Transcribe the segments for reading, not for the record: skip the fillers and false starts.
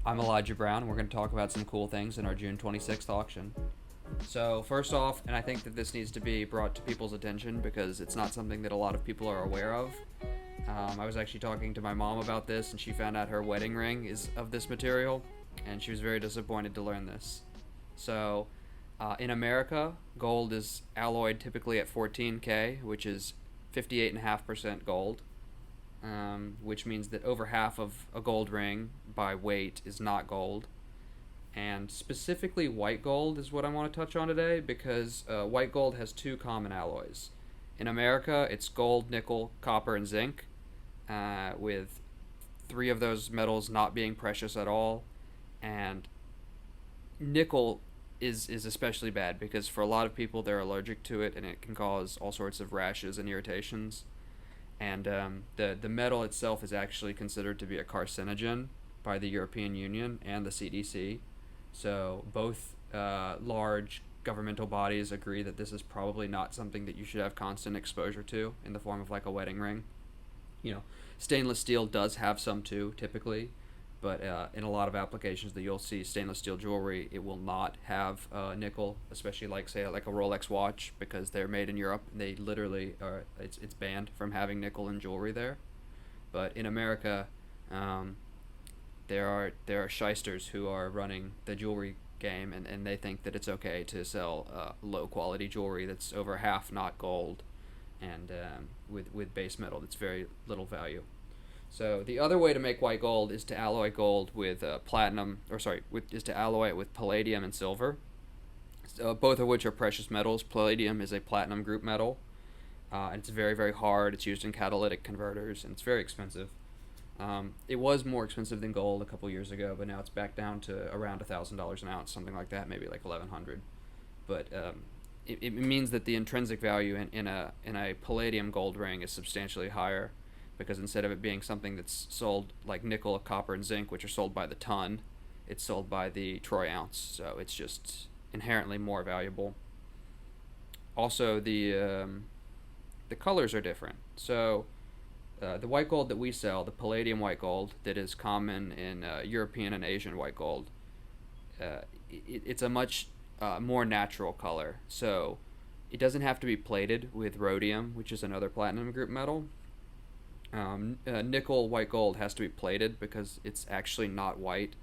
I'm Elijah Brown, and we're going to talk about some cool things in our June 26th auction. So, first off, and I think that this needs to be brought to people's attention because it's not something that a lot of people are aware of. I was actually talking to my mom about this, and she found out her wedding ring is of this material, and she was very disappointed to learn this. So, in America, gold is alloyed typically at 14K, which is 58.5% gold, which means that over half of a gold ring by weight is not gold. And specifically, white gold is what I want to touch on today because white gold has two common alloys. In America, it's gold, nickel, copper, and zinc, with three of those metals not being precious at all. And nickel is especially bad because for a lot of people, they're allergic to it and it can cause all sorts of rashes and irritations. And the metal itself is actually considered to be a carcinogen by the European Union and the CDC. So both large governmental bodies agree that this is probably not something that you should have constant exposure to in the form of like a wedding ring. You know, stainless steel does have some too, typically, but in a lot of applications that you'll see stainless steel jewelry, it will not have nickel, especially like say like a Rolex watch because they're made in Europe. They literally are it's banned from having nickel in jewelry there. But in America, um, there are shysters who are running the jewelry game, and they think that it's okay to sell low quality jewelry that's over half not gold and with base metal that's very little value. So the other way to make white gold is to alloy gold with platinum, or sorry, is to alloy it with palladium and silver, both of which are precious metals. Palladium is a platinum group metal, and it's very very hard. It's used in catalytic converters, and it's very expensive. It was more expensive than gold a couple years ago, but now it's back down to around $1,000 an ounce, something like that, maybe like 1,100. But it means that the intrinsic value in a palladium gold ring is substantially higher because instead of it being something that's sold like nickel, copper, and zinc, which are sold by the ton, it's sold by the troy ounce. So it's just inherently more valuable. Also, the colors are different. So the white gold that we sell, the palladium white gold that is common in European and Asian white gold, it's a much more natural color. So it doesn't have to be plated with rhodium, which is another platinum group metal. Nickel white gold has to be plated because it's actually not white.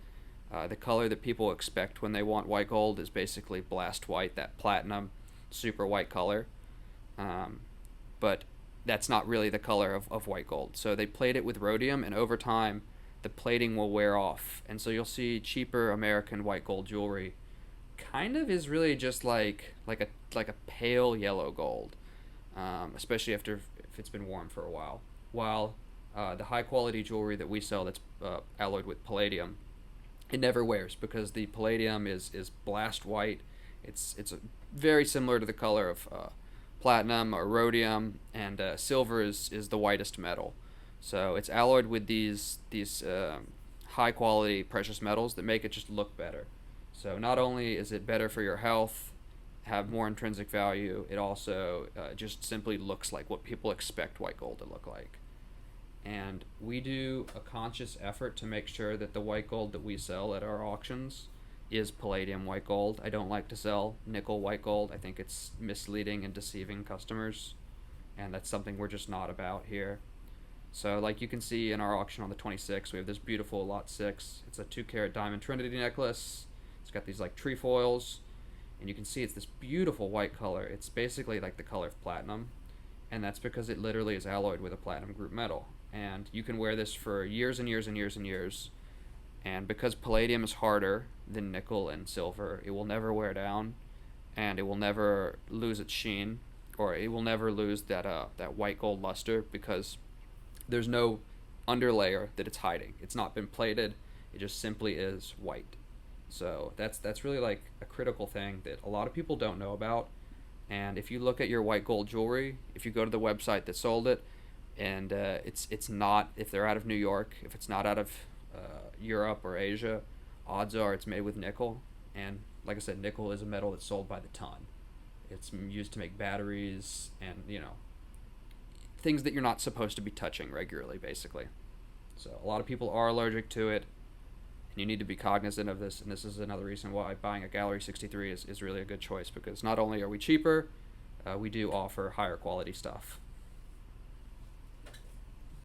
The color that people expect when they want white gold is basically blast white, that platinum, super white color. But that's not really the color of white gold. So they plate it with rhodium, and over time, the plating will wear off. And so you'll see cheaper American white gold jewelry kind of is really just like a pale yellow gold, especially after if it's been worn for a while. While the high quality jewelry that we sell that's alloyed with palladium, it never wears because the palladium is blast white. It's very similar to the color of platinum or rhodium, and silver is the whitest metal. So it's alloyed with these high quality precious metals that make it just look better. So not only is it better for your health, have more intrinsic value, it also just simply looks like what people expect white gold to look like. And we do a conscious effort to make sure that the white gold that we sell at our auctions is palladium white gold. I don't like to sell nickel white gold. I think it's misleading and deceiving customers, and that's something we're just not about here. So, like you can see in our auction on the 26th, we have this beautiful Lot 6. It's a 2 carat diamond Trinity necklace. It's got these like trefoils, and you can see it's this beautiful white color. It's basically like the color of platinum, and that's because it literally is alloyed with a platinum group metal. And you can wear this for years and years and years and years. And because palladium is harder than nickel and silver, it will never wear down, and it will never lose its sheen, or it will never lose that white gold luster because there's no underlayer that it's hiding. It's not been plated. It just simply is white. So that's really like a critical thing that a lot of people don't know about. And if you look at your white gold jewelry, if you go to the website that sold it, and it's not, if they're out of New York, if it's not out of Europe or Asia, odds are it's made with nickel. And like I said, nickel is a metal that's sold by the ton. It's used to make batteries and things that you're not supposed to be touching regularly, basically. So a lot of people are allergic to it. And you need to be cognizant of this, and this is another reason why buying a Gallery 63 is really a good choice, because not only are we cheaper, we do offer higher quality stuff.